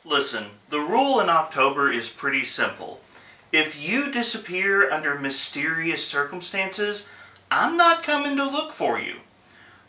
Listen, the rule in October is pretty simple. If you disappear under mysterious circumstances, I'm not coming to look for you.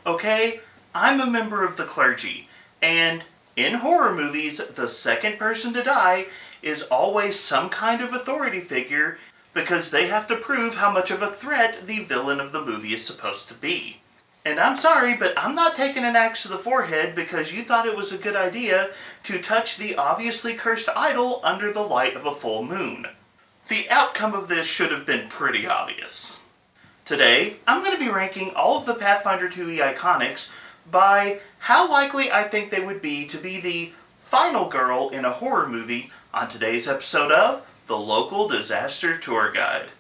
Okay? I'm a member of the clergy, and in horror movies, the second person to die is always some kind of authority figure because they have to prove how much of a threat the villain of the movie is supposed to be. And I'm sorry, but I'm not taking an axe to the forehead because you thought it was a good idea to touch the obviously cursed idol under the light of a full moon. The outcome of this should have been pretty obvious. Today, I'm going to be ranking all of the Pathfinder 2e iconics by how likely I think they would be to be the final girl in a horror movie on today's episode of The Local Disaster Tour Guide.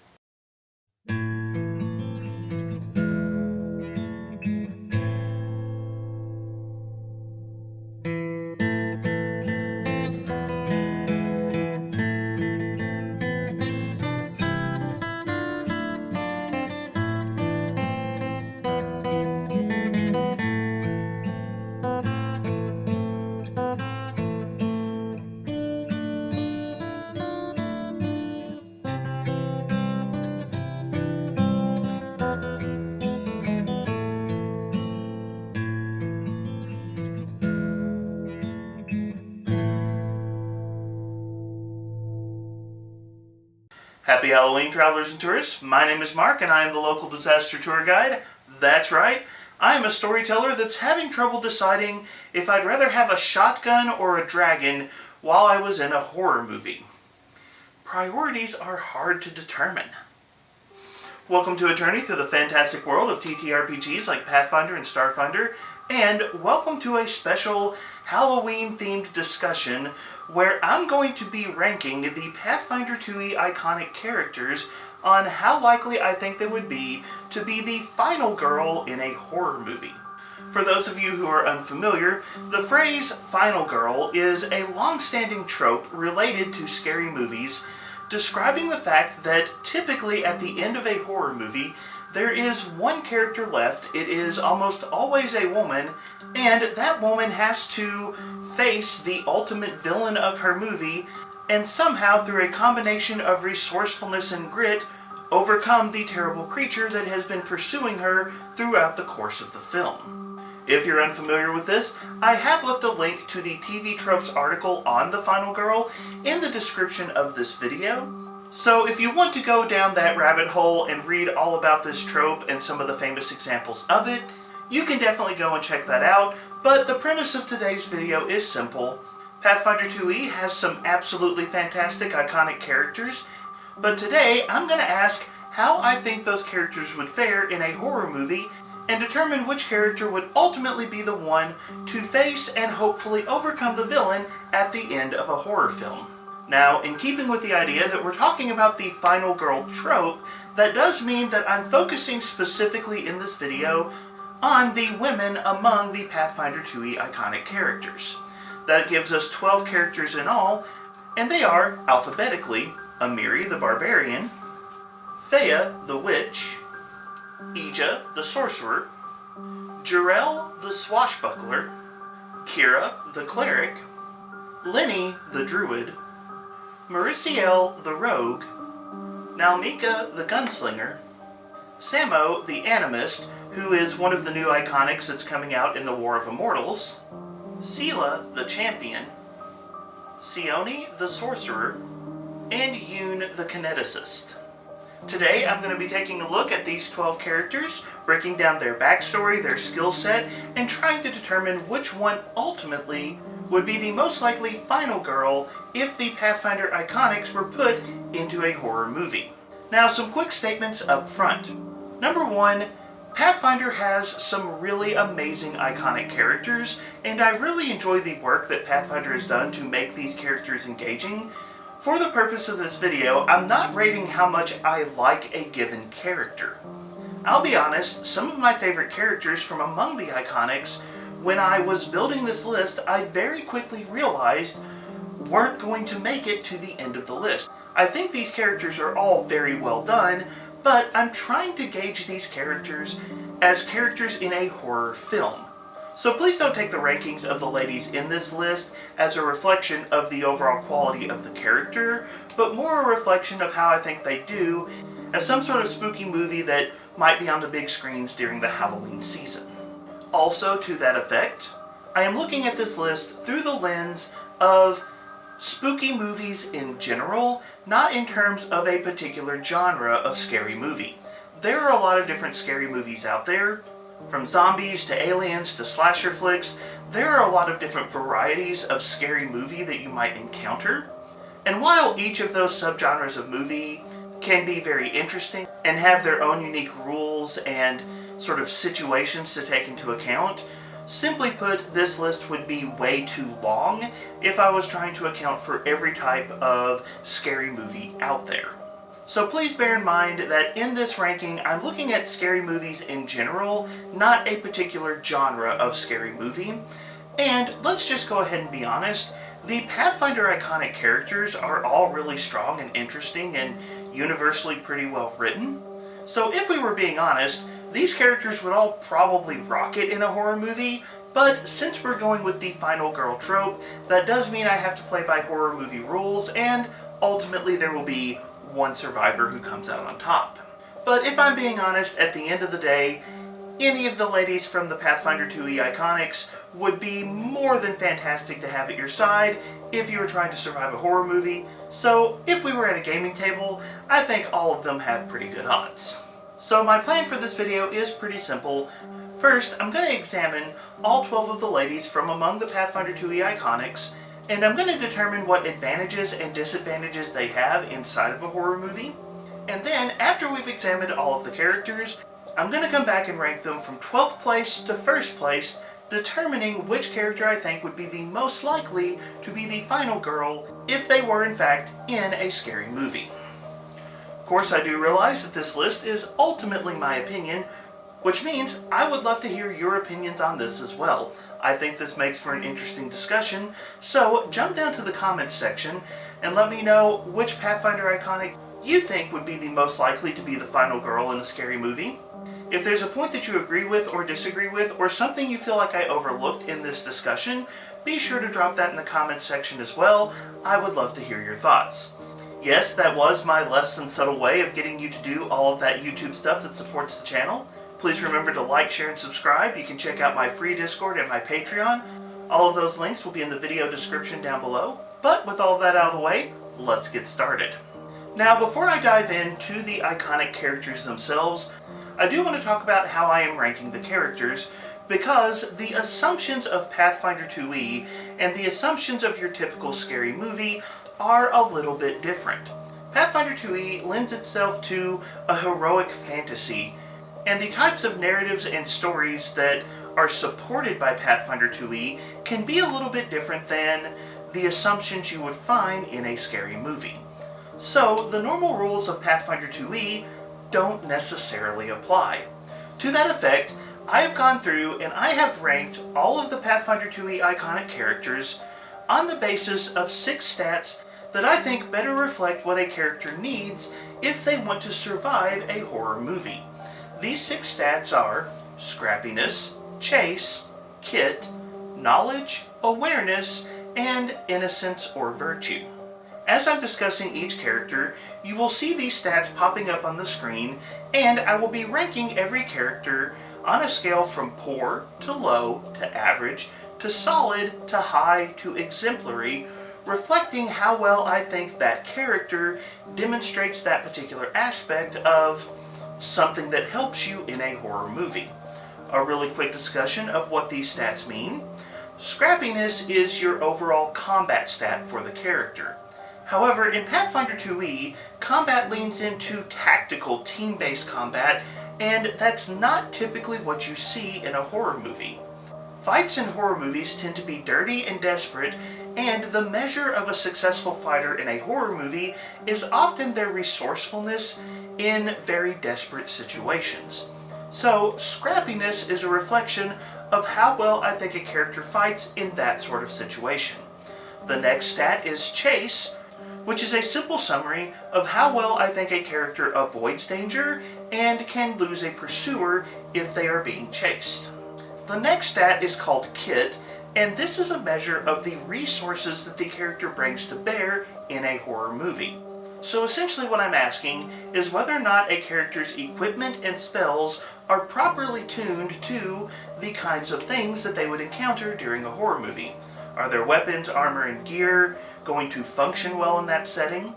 Happy Halloween, travelers and tourists. My name is Mark, and I am the local disaster tour guide. That's right, I am a storyteller that's having trouble deciding if I'd rather have a shotgun or a dragon while I was in a horror movie. Priorities are hard to determine. Welcome to a journey through the fantastic world of TTRPGs like Pathfinder and Starfinder, and welcome to a special Halloween-themed discussion where I'm going to be ranking the Pathfinder 2e iconic characters on how likely I think they would be to be the final girl in a horror movie. For those of you who are unfamiliar, the phrase final girl is a long-standing trope related to scary movies, describing the fact that typically at the end of a horror movie, there is one character left. It is almost always a woman, and that woman has to face the ultimate villain of her movie, and somehow through a combination of resourcefulness and grit, overcome the terrible creature that has been pursuing her throughout the course of the film. If you're unfamiliar with this, I have left a link to the TV Tropes article on the final girl in the description of this video. So if you want to go down that rabbit hole and read all about this trope and some of the famous examples of it, you can definitely go and check that out, but the premise of today's video is simple. Pathfinder 2e has some absolutely fantastic iconic characters, but today I'm going to ask how I think those characters would fare in a horror movie and determine which character would ultimately be the one to face and hopefully overcome the villain at the end of a horror film. Now, in keeping with the idea that we're talking about the final girl trope, that does mean that I'm focusing specifically in this video on the women among the Pathfinder 2e iconic characters. That gives us 12 characters in all, and they are, alphabetically, Amiri the Barbarian, Feiya the Witch, Ija the Sorcerer, Jirelle the Swashbuckler, Kyra the Cleric, Lini the Druid, Merisiel the Rogue, Nhalmika the Gunslinger, Samo the Animist, who is one of the new iconics that's coming out in the War of Immortals, Seelah the Champion, Seoni the Sorcerer, and Yoon the Kineticist. Today I'm going to be taking a look at these 12 characters, breaking down their backstory, their skill set, and trying to determine which one ultimately would be the most likely final girl if the Pathfinder iconics were put into a horror movie. Now, some quick statements up front. Number one, Pathfinder has some really amazing iconic characters, and I really enjoy the work that Pathfinder has done to make these characters engaging. For the purpose of this video, I'm not rating how much I like a given character. I'll be honest, some of my favorite characters from among the iconics, when I was building this list, I very quickly realized weren't going to make it to the end of the list. I think these characters are all very well done, but I'm trying to gauge these characters as characters in a horror film. So please don't take the rankings of the ladies in this list as a reflection of the overall quality of the character, but more a reflection of how I think they do as some sort of spooky movie that might be on the big screens during the Halloween season. Also, to that effect, I am looking at this list through the lens of spooky movies in general, not in terms of a particular genre of scary movie. There are a lot of different scary movies out there. From zombies to aliens to slasher flicks, there are a lot of different varieties of scary movie that you might encounter. And while each of those subgenres of movie can be very interesting and have their own unique rules and sort of situations to take into account, simply put, this list would be way too long if I was trying to account for every type of scary movie out there. So please bear in mind that in this ranking, I'm looking at scary movies in general, not a particular genre of scary movie. And let's just go ahead and be honest, the Pathfinder iconic characters are all really strong and interesting and universally pretty well written. So if we were being honest, these characters would all probably rock it in a horror movie, but since we're going with the final girl trope, that does mean I have to play by horror movie rules, and ultimately there will be one survivor who comes out on top. But if I'm being honest, at the end of the day, any of the ladies from the Pathfinder 2e Iconics would be more than fantastic to have at your side if you were trying to survive a horror movie. So if we were at a gaming table, I think all of them have pretty good odds. So my plan for this video is pretty simple. First, I'm going to examine all 12 of the ladies from among the Pathfinder 2e Iconics, and I'm going to determine what advantages and disadvantages they have inside of a horror movie. And then, after we've examined all of the characters, I'm going to come back and rank them from 12th place to 1st place, determining which character I think would be the most likely to be the final girl if they were in fact in a scary movie. Of course, I do realize that this list is ultimately my opinion, which means I would love to hear your opinions on this as well. I think this makes for an interesting discussion, so jump down to the comments section and let me know which Pathfinder iconic you think would be the most likely to be the final girl in a scary movie. If there's a point that you agree with or disagree with, or something you feel like I overlooked in this discussion, be sure to drop that in the comments section as well. I would love to hear your thoughts. Yes, that was my less than subtle way of getting you to do all of that YouTube stuff that supports the channel. Please remember to like, share, and subscribe. You can check out my free Discord and my Patreon. All of those links will be in the video description down below. But with all of that out of the way, let's get started. Now, before I dive into the iconic characters themselves, I do want to talk about how I am ranking the characters, because the assumptions of Pathfinder 2e and the assumptions of your typical scary movie are a little bit different. Pathfinder 2e lends itself to a heroic fantasy, and the types of narratives and stories that are supported by Pathfinder 2e can be a little bit different than the assumptions you would find in a scary movie. So, the normal rules of Pathfinder 2e don't necessarily apply. To that effect, I have gone through and I have ranked all of the Pathfinder 2e iconic characters on the basis of 6 stats that I think better reflect what a character needs if they want to survive a horror movie. These 6 stats are scrappiness, chase, kit, knowledge, awareness, and innocence or virtue. As I'm discussing each character, you will see these stats popping up on the screen, and I will be ranking every character on a scale from poor to low to average to solid to high to exemplary, reflecting how well I think that character demonstrates that particular aspect of something that helps you in a horror movie. A really quick discussion of what these stats mean. Scrappiness is your overall combat stat for the character. However, in Pathfinder 2e, combat leans into tactical, team-based combat, and that's not typically what you see in a horror movie. Fights in horror movies tend to be dirty and desperate, and the measure of a successful fighter in a horror movie is often their resourcefulness in very desperate situations. So, scrappiness is a reflection of how well I think a character fights in that sort of situation. The next stat is chase, which is a simple summary of how well I think a character avoids danger and can lose a pursuer if they are being chased. The next stat is called Kit, and this is a measure of the resources that the character brings to bear in a horror movie. So essentially what I'm asking is whether or not a character's equipment and spells are properly tuned to the kinds of things that they would encounter during a horror movie. Are their weapons, armor, and gear going to function well in that setting?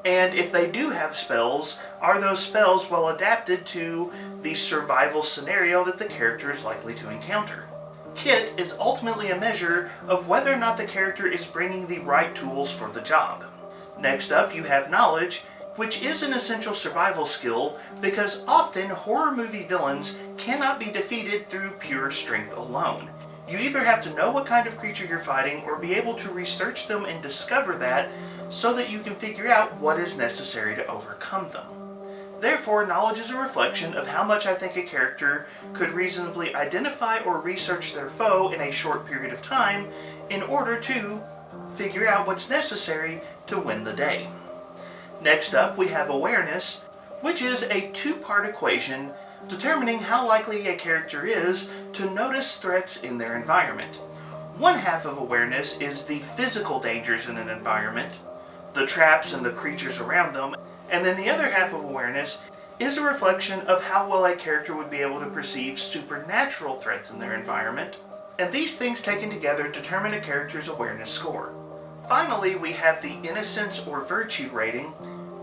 And if they do have spells, are those spells well adapted to the survival scenario that the character is likely to encounter? Kit is ultimately a measure of whether or not the character is bringing the right tools for the job. Next up, you have knowledge, which is an essential survival skill because often horror movie villains cannot be defeated through pure strength alone. You either have to know what kind of creature you're fighting or be able to research them and discover that so that you can figure out what is necessary to overcome them. Therefore, knowledge is a reflection of how much I think a character could reasonably identify or research their foe in a short period of time in order to figure out what's necessary to win the day. Next up, we have awareness, which is a two-part equation determining how likely a character is to notice threats in their environment. One half of awareness is the physical dangers in an environment, the traps and the creatures around them, and then the other half of awareness is a reflection of how well a character would be able to perceive supernatural threats in their environment, and these things taken together determine a character's awareness score. Finally, we have the innocence or virtue rating,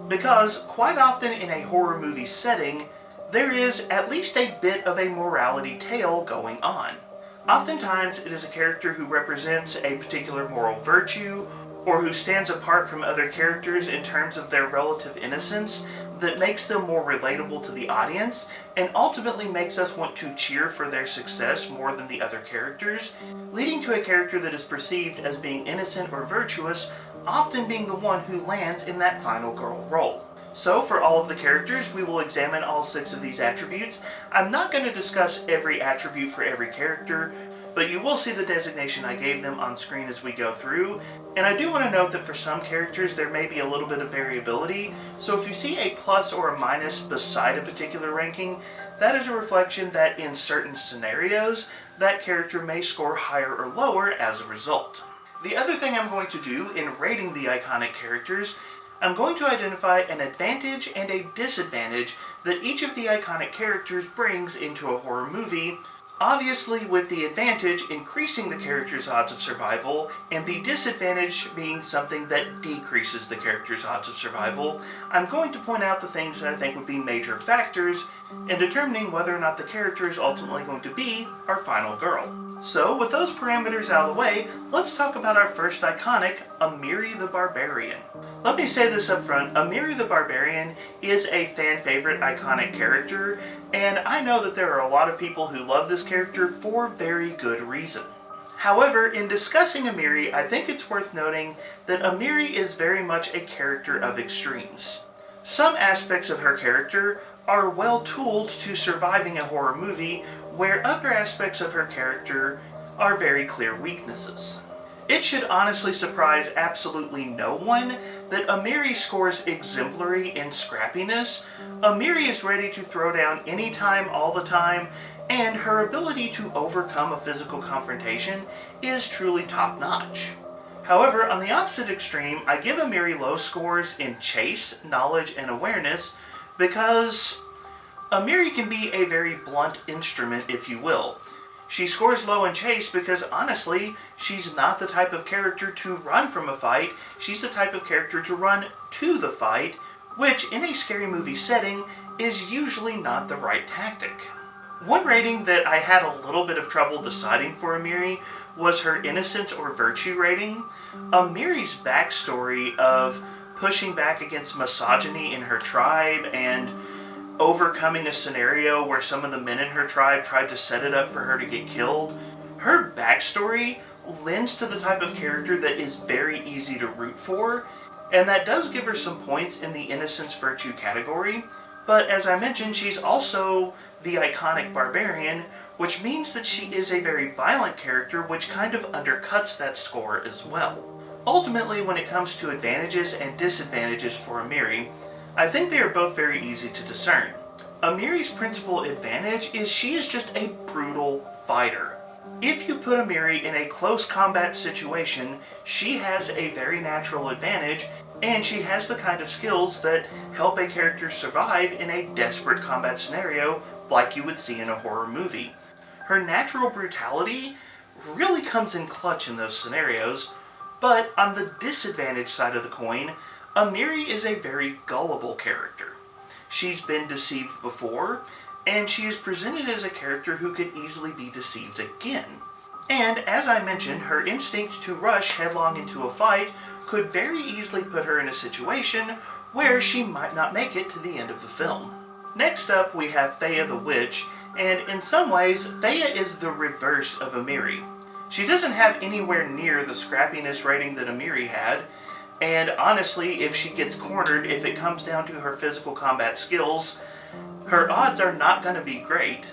because quite often in a horror movie setting, there is at least a bit of a morality tale going on. Oftentimes, it is a character who represents a particular moral virtue, or who stands apart from other characters in terms of their relative innocence, that makes them more relatable to the audience, and ultimately makes us want to cheer for their success more than the other characters, leading to a character that is perceived as being innocent or virtuous, often being the one who lands in that final girl role. So for all of the characters, we will examine all 6 of these attributes. I'm not going to discuss every attribute for every character, but you will see the designation I gave them on screen as we go through. And I do want to note that for some characters there may be a little bit of variability, so if you see a plus or a minus beside a particular ranking, that is a reflection that in certain scenarios, that character may score higher or lower as a result. The other thing I'm going to do in rating the iconic characters, I'm going to identify an advantage and a disadvantage that each of the iconic characters brings into a horror movie, obviously with the advantage increasing the character's odds of survival, and the disadvantage being something that decreases the character's odds of survival. I'm going to point out the things that I think would be major factors in determining whether or not the character is ultimately going to be our final girl. So, with those parameters out of the way, let's talk about our first iconic, Amiri the Barbarian. Let me say this up front, Amiri the Barbarian is a fan-favorite iconic character, and I know that there are a lot of people who love this character for very good reason. However, in discussing Amiri, I think it's worth noting that Amiri is very much a character of extremes. Some aspects of her character are well tooled to surviving a horror movie, where other aspects of her character are very clear weaknesses. It should honestly surprise absolutely no one that Amiri scores exemplary in scrappiness. Amiri is ready to throw down anytime, all the time, and her ability to overcome a physical confrontation is truly top-notch. However, on the opposite extreme, I give Amiri low scores in chase, knowledge, and awareness because Amiri can be a very blunt instrument, if you will. She scores low in chase because, honestly, she's not the type of character to run from a fight. She's the type of character to run to the fight, which, in a scary movie setting, is usually not the right tactic. One rating that I had a little bit of trouble deciding for Amiri was her innocence or virtue rating. Amiri's backstory of pushing back against misogyny in her tribe and overcoming a scenario where some of the men in her tribe tried to set it up for her to get killed. Her backstory lends to the type of character that is very easy to root for, and that does give her some points in the innocence virtue category, but as I mentioned, she's also the iconic barbarian, which means that she is a very violent character, which kind of undercuts that score as well. Ultimately, when it comes to advantages and disadvantages for Amiri, I think they are both very easy to discern. Amiri's principal advantage is she is just a brutal fighter. If you put Amiri in a close combat situation, she has a very natural advantage, and she has the kind of skills that help a character survive in a desperate combat scenario like you would see in a horror movie. Her natural brutality really comes in clutch in those scenarios, but on the disadvantage side of the coin, Amiri is a very gullible character. She's been deceived before, and she is presented as a character who could easily be deceived again. And as I mentioned, her instinct to rush headlong into a fight could very easily put her in a situation where she might not make it to the end of the film. Next up, we have Feiya the Witch, and in some ways, Feiya is the reverse of Amiri. She doesn't have anywhere near the scrappiness rating that Amiri had, and honestly, if she gets cornered, if it comes down to her physical combat skills, her odds are not going to be great.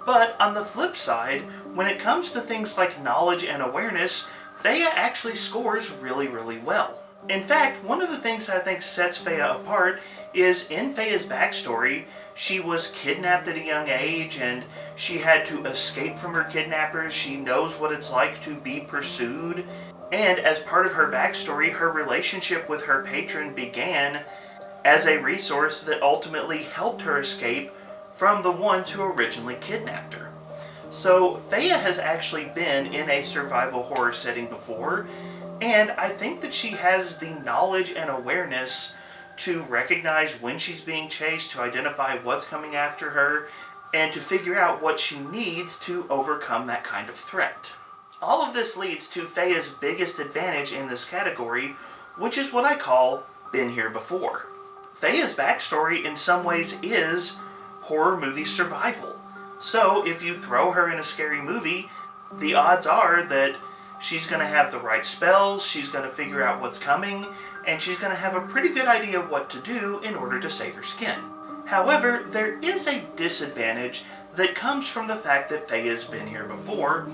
But on the flip side, when it comes to things like knowledge and awareness, Feiya actually scores really, really well. In fact, one of the things I think sets Feiya apart is in Feiya's backstory, she was kidnapped at a young age and she had to escape from her kidnappers. She knows what it's like to be pursued. And as part of her backstory, her relationship with her patron began as a resource that ultimately helped her escape from the ones who originally kidnapped her. So Feiya has actually been in a survival horror setting before, and I think that she has the knowledge and awareness to recognize when she's being chased, to identify what's coming after her, and to figure out what she needs to overcome that kind of threat. All of this leads to Feiya's biggest advantage in this category, which is what I call been here before. Feiya's backstory in some ways is horror movie survival. So if you throw her in a scary movie, the odds are that she's going to have the right spells, she's going to figure out what's coming, and she's going to have a pretty good idea of what to do in order to save her skin. However, there is a disadvantage that comes from the fact that Feiya's been here before,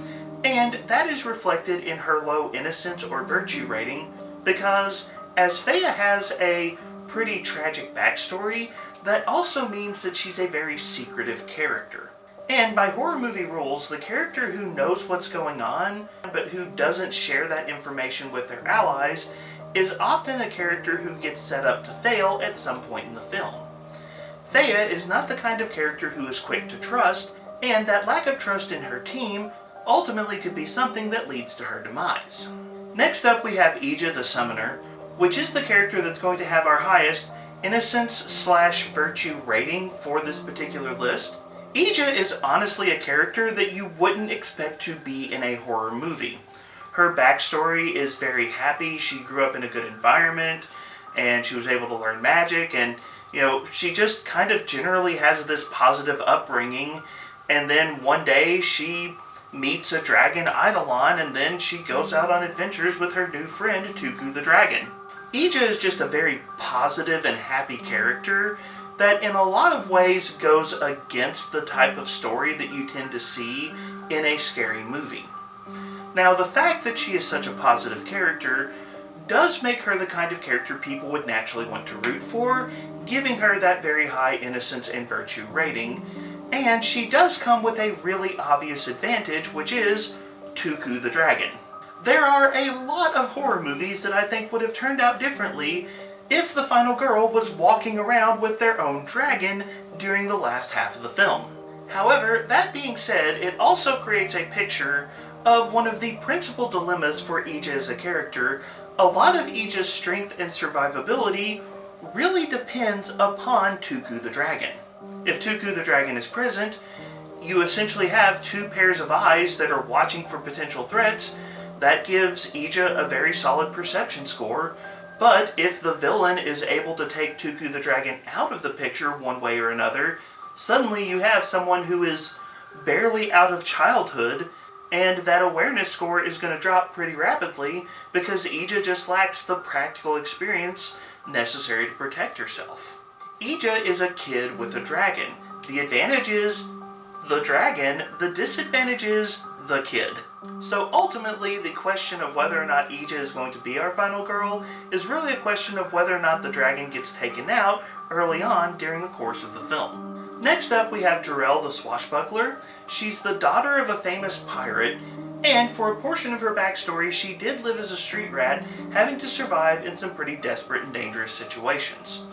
and that is reflected in her low innocence or virtue rating, because as Feiya has a pretty tragic backstory, that also means that she's a very secretive character. And by horror movie rules, the character who knows what's going on, but who doesn't share that information with their allies, is often a character who gets set up to fail at some point in the film. Feiya is not the kind of character who is quick to trust, and that lack of trust in her team ultimately could be something that leads to her demise. Next up we have Ija the Summoner, which is the character that's going to have our highest innocence/virtue rating for this particular list. Ija is honestly a character that you wouldn't expect to be in a horror movie. Her backstory is very happy. She grew up in a good environment, and she was able to learn magic, and she just kind of generally has this positive upbringing, and then one day she meets a dragon Eidolon, and then she goes out on adventures with her new friend Tuku the dragon. Ija is just a very positive and happy character that in a lot of ways goes against the type of story that you tend to see in a scary movie. Now, the fact that she is such a positive character does make her the kind of character people would naturally want to root for, giving her that very high innocence and virtue rating, and she does come with a really obvious advantage, which is Tuku the dragon. There are a lot of horror movies that I think would have turned out differently if the final girl was walking around with their own dragon during the last half of the film. However, that being said, it also creates a picture of one of the principal dilemmas for Ija as a character. A lot of Ija's strength and survivability really depends upon Tuku the dragon. If Tuku the dragon is present, you essentially have two pairs of eyes that are watching for potential threats. That gives Ija a very solid perception score. But if the villain is able to take Tuku the dragon out of the picture one way or another, suddenly you have someone who is barely out of childhood, and that awareness score is going to drop pretty rapidly because Ija just lacks the practical experience necessary to protect herself. Ija is a kid with a dragon. The advantage is the dragon, the disadvantage is the kid. So ultimately, the question of whether or not Ija is going to be our final girl is really a question of whether or not the dragon gets taken out early on during the course of the film. Next up, we have Jirelle the Swashbuckler. She's the daughter of a famous pirate, and for a portion of her backstory, she did live as a street rat, having to survive in some pretty desperate and dangerous situations.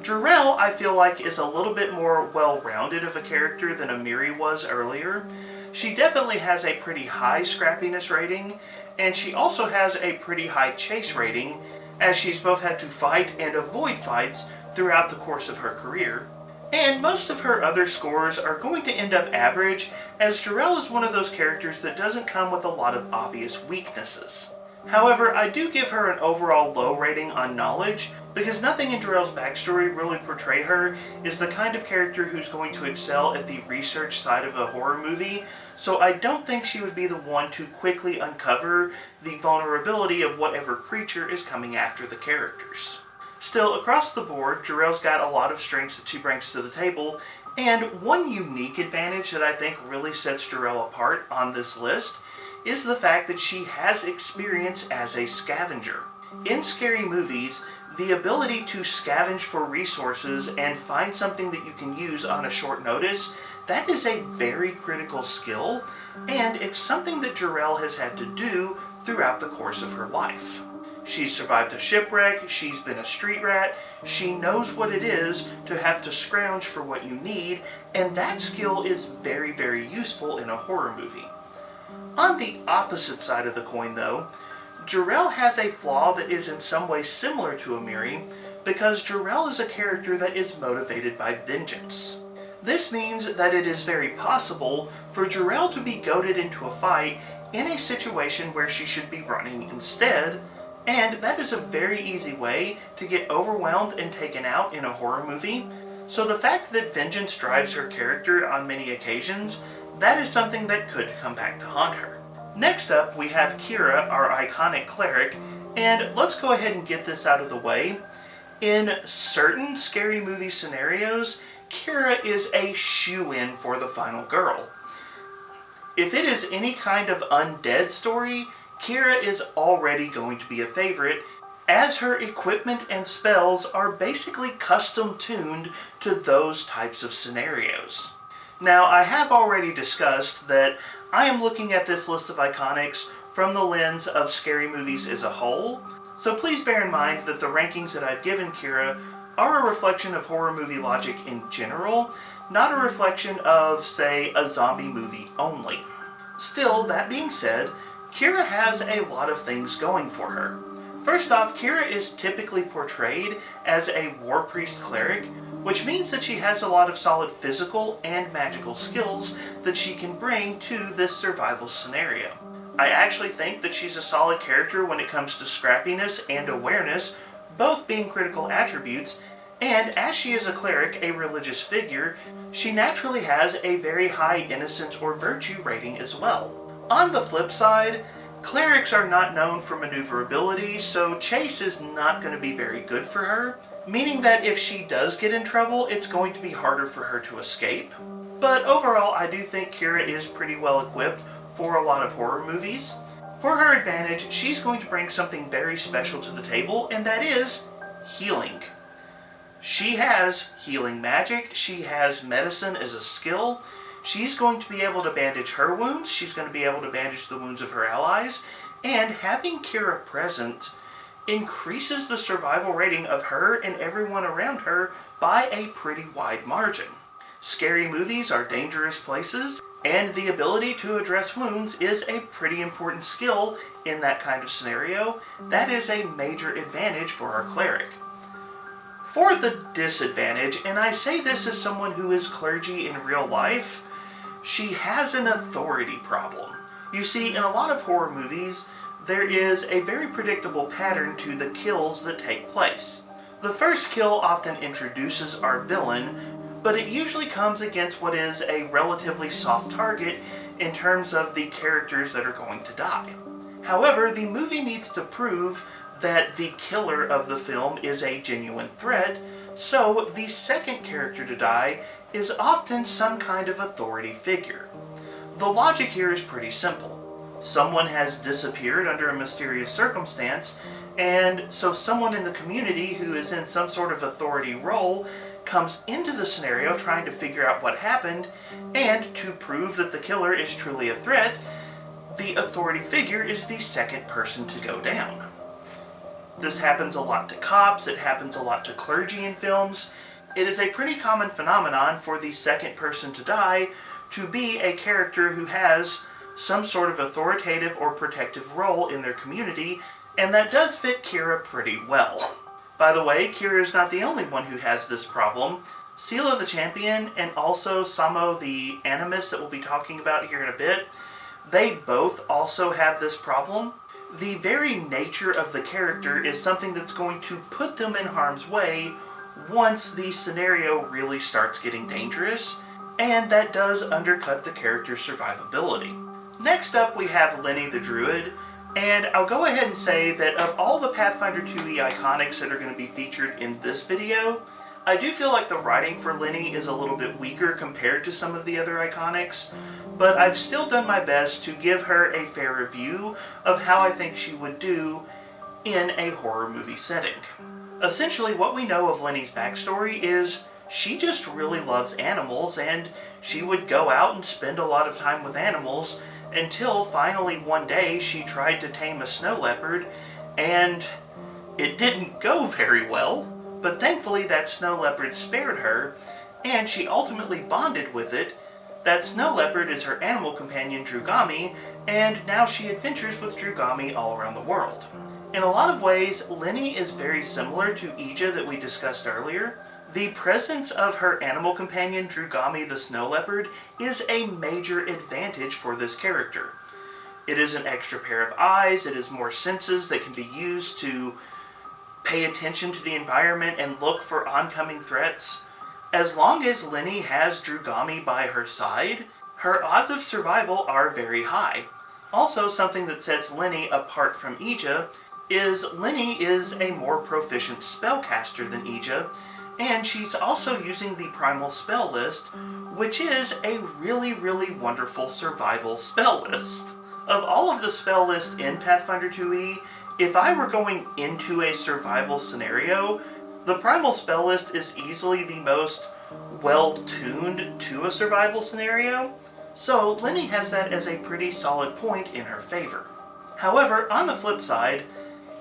Jirelle, I feel like, is a little bit more well-rounded of a character than Amiri was earlier. She definitely has a pretty high scrappiness rating, and she also has a pretty high chase rating, as she's both had to fight and avoid fights throughout the course of her career. And most of her other scores are going to end up average, as Jirelle is one of those characters that doesn't come with a lot of obvious weaknesses. However, I do give her an overall low rating on knowledge, because nothing in Jirelle's backstory really portray her as the kind of character who's going to excel at the research side of a horror movie, so I don't think she would be the one to quickly uncover the vulnerability of whatever creature is coming after the characters. Still, across the board, Jirelle's got a lot of strengths that she brings to the table, and one unique advantage that I think really sets Jirelle apart on this list is the fact that she has experience as a scavenger. In scary movies, the ability to scavenge for resources and find something that you can use on a short notice, that is a very critical skill, and it's something that Jirelle has had to do throughout the course of her life. She's survived a shipwreck, she's been a street rat, she knows what it is to have to scrounge for what you need, and that skill is very, very useful in a horror movie. On the opposite side of the coin though, Jirelle has a flaw that is in some way similar to Amiri, because Jirelle is a character that is motivated by vengeance. This means that it is very possible for Jirelle to be goaded into a fight in a situation where she should be running instead, and that is a very easy way to get overwhelmed and taken out in a horror movie. So the fact that vengeance drives her character on many occasions, that is something that could come back to haunt her. Next up, we have Kyra, our iconic cleric, and let's go ahead and get this out of the way. In certain scary movie scenarios, Kyra is a shoo-in for the final girl. If it is any kind of undead story, Kyra is already going to be a favorite, as her equipment and spells are basically custom tuned to those types of scenarios. Now, I have already discussed that I am looking at this list of iconics from the lens of scary movies as a whole, so please bear in mind that the rankings that I've given Kyra are a reflection of horror movie logic in general, not a reflection of, say, a zombie movie only. Still, that being said, Kyra has a lot of things going for her. First off, Kyra is typically portrayed as a war priest cleric, which means that she has a lot of solid physical and magical skills that she can bring to this survival scenario. I actually think that she's a solid character when it comes to scrappiness and awareness, both being critical attributes, and as she is a cleric, a religious figure, she naturally has a very high innocence or virtue rating as well. On the flip side, clerics are not known for maneuverability, so chase is not going to be very good for her, meaning that if she does get in trouble, it's going to be harder for her to escape. But overall, I do think Kyra is pretty well equipped for a lot of horror movies. For her advantage, she's going to bring something very special to the table, and that is healing. She has healing magic, she has medicine as a skill. She's going to be able to bandage her wounds, she's going to be able to bandage the wounds of her allies, and having Kyra present increases the survival rating of her and everyone around her by a pretty wide margin. Scary movies are dangerous places, and the ability to address wounds is a pretty important skill in that kind of scenario. That is a major advantage for our cleric. For the disadvantage, and I say this as someone who is clergy in real life, she has an authority problem. You see, in a lot of horror movies, there is a very predictable pattern to the kills that take place. The first kill often introduces our villain, but it usually comes against what is a relatively soft target in terms of the characters that are going to die. However, the movie needs to prove that the killer of the film is a genuine threat, so the second character to die is often some kind of authority figure. The logic here is pretty simple. Someone has disappeared under a mysterious circumstance, and so someone in the community who is in some sort of authority role comes into the scenario trying to figure out what happened, and to prove that the killer is truly a threat, the authority figure is the second person to go down. This happens a lot to cops, it happens a lot to clergy in films. It is a pretty common phenomenon for the second person to die to be a character who has some sort of authoritative or protective role in their community, and that does fit Kyra pretty well. By the way, Kyra is not the only one who has this problem. Seelah the Champion and also Samo the Animist that we'll be talking about here in a bit, they both also have this problem. The very nature of the character is something that's going to put them in harm's way once the scenario really starts getting dangerous, and that does undercut the character's survivability. Next up we have Lini the Druid, and I'll go ahead and say that of all the Pathfinder 2e iconics that are going to be featured in this video, I do feel like the writing for Lini is a little bit weaker compared to some of the other iconics, but I've still done my best to give her a fair review of how I think she would do in a horror movie setting. Essentially, what we know of Lini's backstory is she just really loves animals, and she would go out and spend a lot of time with animals until finally one day she tried to tame a snow leopard, and it didn't go very well. But thankfully that snow leopard spared her, and she ultimately bonded with it. That snow leopard is her animal companion Drugami, and now she adventures with Drugami all around the world. In a lot of ways, Lini is very similar to Ija that we discussed earlier. The presence of her animal companion Drugami the snow leopard is a major advantage for this character. It is an extra pair of eyes, it is more senses that can be used to pay attention to the environment and look for oncoming threats. As long as Lini has Drugami by her side, her odds of survival are very high. Also, something that sets Lini apart from Ija is Lini is a more proficient spellcaster than Ija, and she's also using the primal spell list, which is a really, really wonderful survival spell list. Of all of the spell lists in Pathfinder 2e, if I were going into a survival scenario, the primal spell list is easily the most well-tuned to a survival scenario, so Lini has that as a pretty solid point in her favor. However, on the flip side,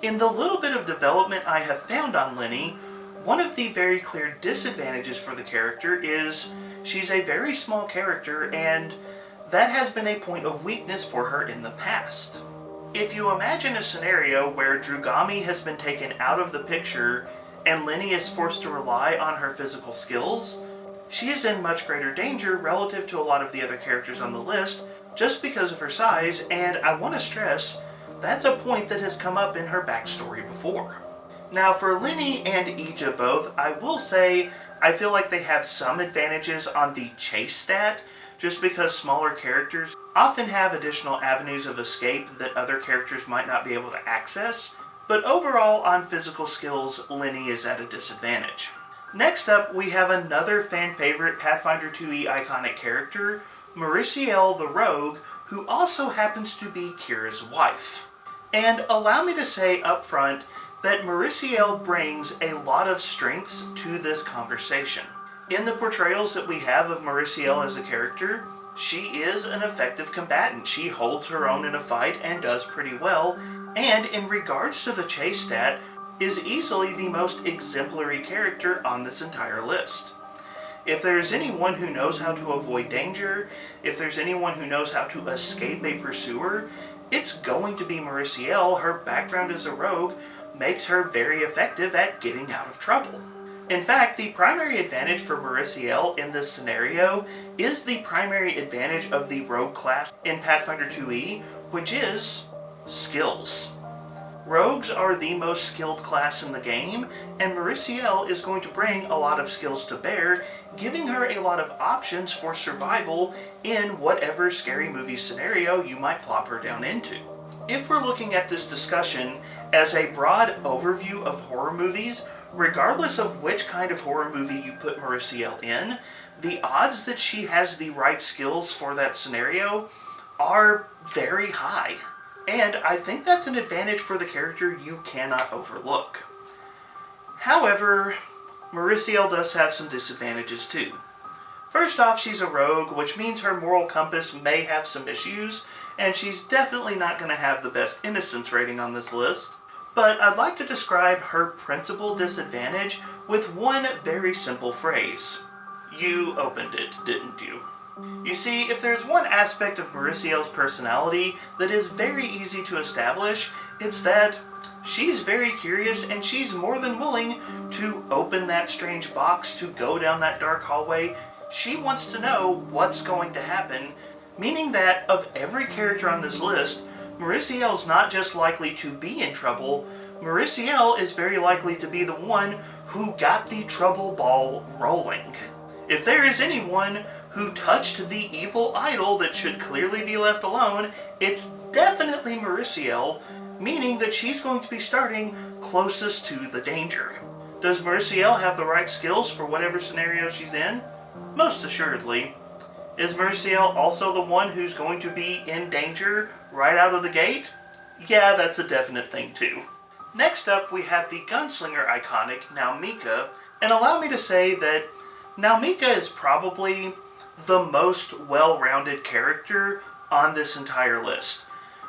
in the little bit of development I have found on Lini, one of the very clear disadvantages for the character is she's a very small character, and that has been a point of weakness for her in the past. If you imagine a scenario where Drugami has been taken out of the picture and Lini is forced to rely on her physical skills, she is in much greater danger relative to a lot of the other characters on the list just because of her size, and I want to stress, that's a point that has come up in her backstory before. Now for Lini and Ija both, I will say I feel like they have some advantages on the chase stat, just because smaller characters often have additional avenues of escape that other characters might not be able to access, but overall on physical skills, Lini is at a disadvantage. Next up, we have another fan-favorite Pathfinder 2e iconic character, Merisiel the Rogue, who also happens to be Kyra's wife. And allow me to say up front that Merisiel brings a lot of strengths to this conversation. In the portrayals that we have of Merisiel as a character, she is an effective combatant. She holds her own in a fight and does pretty well, and in regards to the chase stat, is easily the most exemplary character on this entire list. If there's anyone who knows how to avoid danger, if there's anyone who knows how to escape a pursuer, it's going to be Merisiel. Her background as a rogue makes her very effective at getting out of trouble. In fact, the primary advantage for Merisiel in this scenario is the primary advantage of the rogue class in Pathfinder 2e, which is skills. Rogues are the most skilled class in the game, and Merisiel is going to bring a lot of skills to bear, giving her a lot of options for survival in whatever scary movie scenario you might plop her down into. If we're looking at this discussion as a broad overview of horror movies, regardless of which kind of horror movie you put Merisiel in, the odds that she has the right skills for that scenario are very high. And I think that's an advantage for the character you cannot overlook. However, Merisiel does have some disadvantages too. First off, she's a rogue, which means her moral compass may have some issues, and she's definitely not going to have the best innocence rating on this list. But I'd like to describe her principal disadvantage with one very simple phrase. You opened it, didn't you? You see, if there's one aspect of Merisiel's personality that is very easy to establish, it's that she's very curious and she's more than willing to open that strange box, to go down that dark hallway. She wants to know what's going to happen, meaning that of every character on this list, Merisiel's not just likely to be in trouble, Merisiel is very likely to be the one who got the trouble ball rolling. If there is anyone who touched the evil idol that should clearly be left alone, it's definitely Merisiel, meaning that she's going to be starting closest to the danger. Does Merisiel have the right skills for whatever scenario she's in? Most assuredly. Is Merisiel also the one who's going to be in danger right out of the gate? Yeah, that's a definite thing too. Next up, we have the Gunslinger iconic, Nhalmika, and allow me to say that Nhalmika is probably the most well-rounded character on this entire list.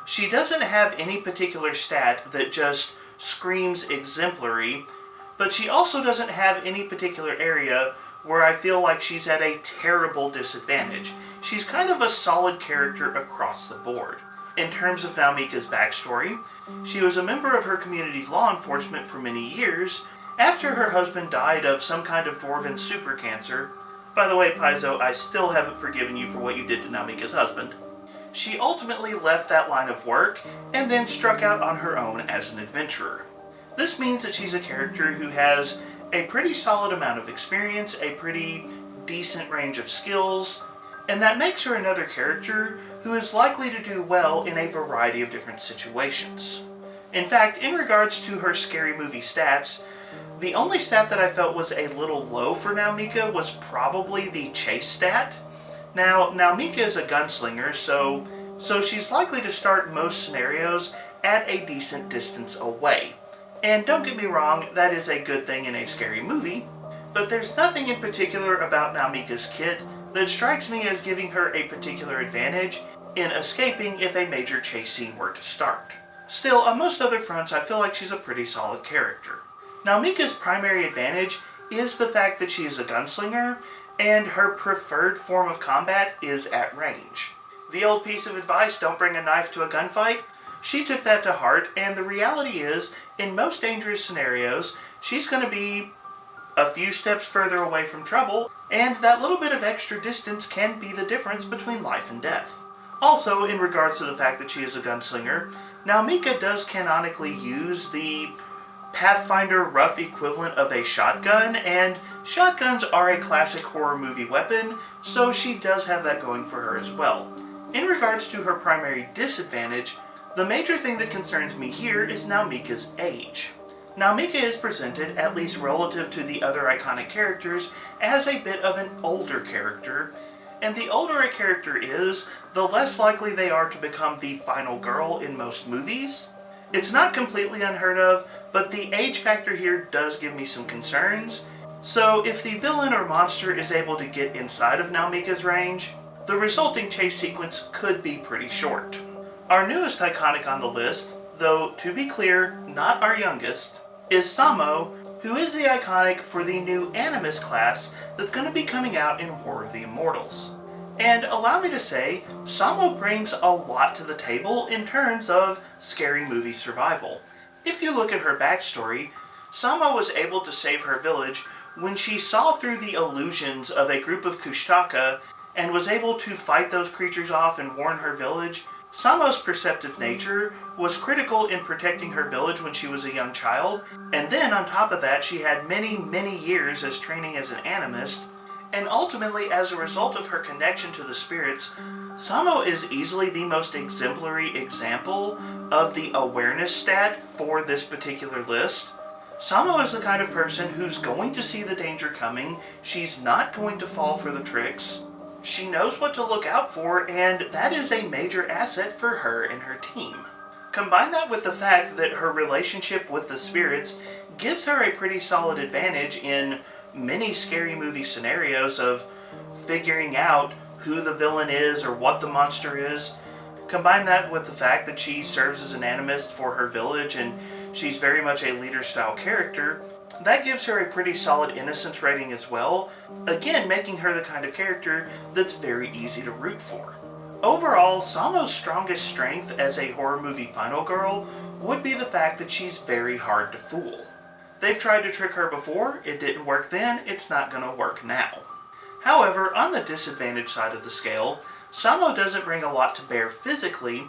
She doesn't have any particular stat that just screams exemplary, but she also doesn't have any particular area where I feel like she's at a terrible disadvantage. She's kind of a solid character across the board. In terms of Nhalmika's backstory, she was a member of her community's law enforcement for many years after her husband died of some kind of dwarven super cancer. By the way, Paizo, I still haven't forgiven you for what you did to Nhalmika's husband. She ultimately left that line of work and then struck out on her own as an adventurer. This means that she's a character who has a pretty solid amount of experience, a pretty decent range of skills, and that makes her another character who is likely to do well in a variety of different situations. In fact, in regards to her scary movie stats, the only stat that I felt was a little low for Nhalmika was probably the chase stat. Now, Nhalmika is a gunslinger, so she's likely to start most scenarios at a decent distance away. And don't get me wrong, that is a good thing in a scary movie, but there's nothing in particular about Nhalmika's kit that strikes me as giving her a particular advantage in escaping if a major chase scene were to start. Still, on most other fronts, I feel like she's a pretty solid character. Nhalmika's primary advantage is the fact that she is a gunslinger, and her preferred form of combat is at range. The old piece of advice, don't bring a knife to a gunfight, she took that to heart, and the reality is, in most dangerous scenarios, she's going to be a few steps further away from trouble, and that little bit of extra distance can be the difference between life and death. Also, in regards to the fact that she is a gunslinger, Nhalmika does canonically use the Pathfinder rough equivalent of a shotgun, and shotguns are a classic horror movie weapon, so she does have that going for her as well. In regards to her primary disadvantage, the major thing that concerns me here is Nhalmika's age. Nhalmika is presented, at least relative to the other iconic characters, as a bit of an older character, and the older a character is, the less likely they are to become the final girl in most movies. It's not completely unheard of, but the age factor here does give me some concerns, so if the villain or monster is able to get inside of Nhalmika's range, the resulting chase sequence could be pretty short. Our newest iconic on the list, though to be clear, not our youngest, is Samo, who is the iconic for the new Animist class that's going to be coming out in War of the Immortals. And allow me to say, Samo brings a lot to the table in terms of scary movie survival. If you look at her backstory, Samo was able to save her village when she saw through the illusions of a group of Kushtaka and was able to fight those creatures off and warn her village. Samo's perceptive nature was critical in protecting her village when she was a young child, and then on top of that she had many years as training as an animist, and ultimately as a result of her connection to the spirits, Samo is easily the most exemplary example of the awareness stat for this particular list. Samo is the kind of person who's going to see the danger coming, she's not going to fall for the tricks, she knows what to look out for, and that is a major asset for her and her team. Combine that with the fact that her relationship with the spirits gives her a pretty solid advantage in many scary movie scenarios of figuring out who the villain is or what the monster is. Combine that with the fact that she serves as an animist for her village and she's very much a leader-style character, that gives her a pretty solid innocence rating as well, again making her the kind of character that's very easy to root for. Overall, Samo's strongest strength as a horror movie final girl would be the fact that she's very hard to fool. They've tried to trick her before, it didn't work then, it's not going to work now. However, on the disadvantage side of the scale, Samo doesn't bring a lot to bear physically,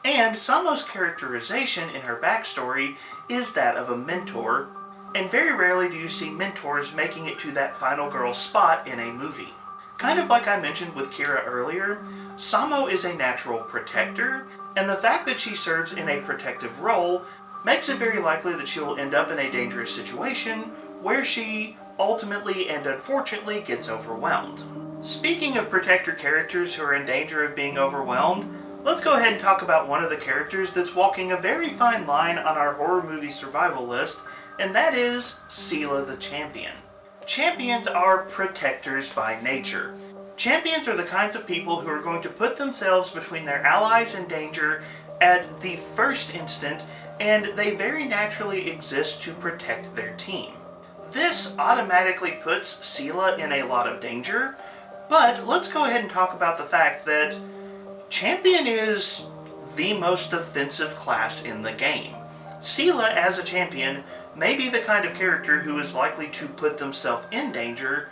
and Samo's characterization in her backstory is that of a mentor, and very rarely do you see mentors making it to that final girl spot in a movie. Kind of like I mentioned with Kyra earlier, Samo is a natural protector, and the fact that she serves in a protective role makes it very likely that she will end up in a dangerous situation where she ultimately and unfortunately gets overwhelmed. Speaking of protector characters who are in danger of being overwhelmed, let's go ahead and talk about one of the characters that's walking a very fine line on our horror movie survival list, and that is Seelah the Champion. Champions are protectors by nature. Champions are the kinds of people who are going to put themselves between their allies and danger at the first instant, and they very naturally exist to protect their team. This automatically puts Seelah in a lot of danger, but let's go ahead and talk about the fact that Champion is the most offensive class in the game. Seelah, as a champion, may be the kind of character who is likely to put themselves in danger,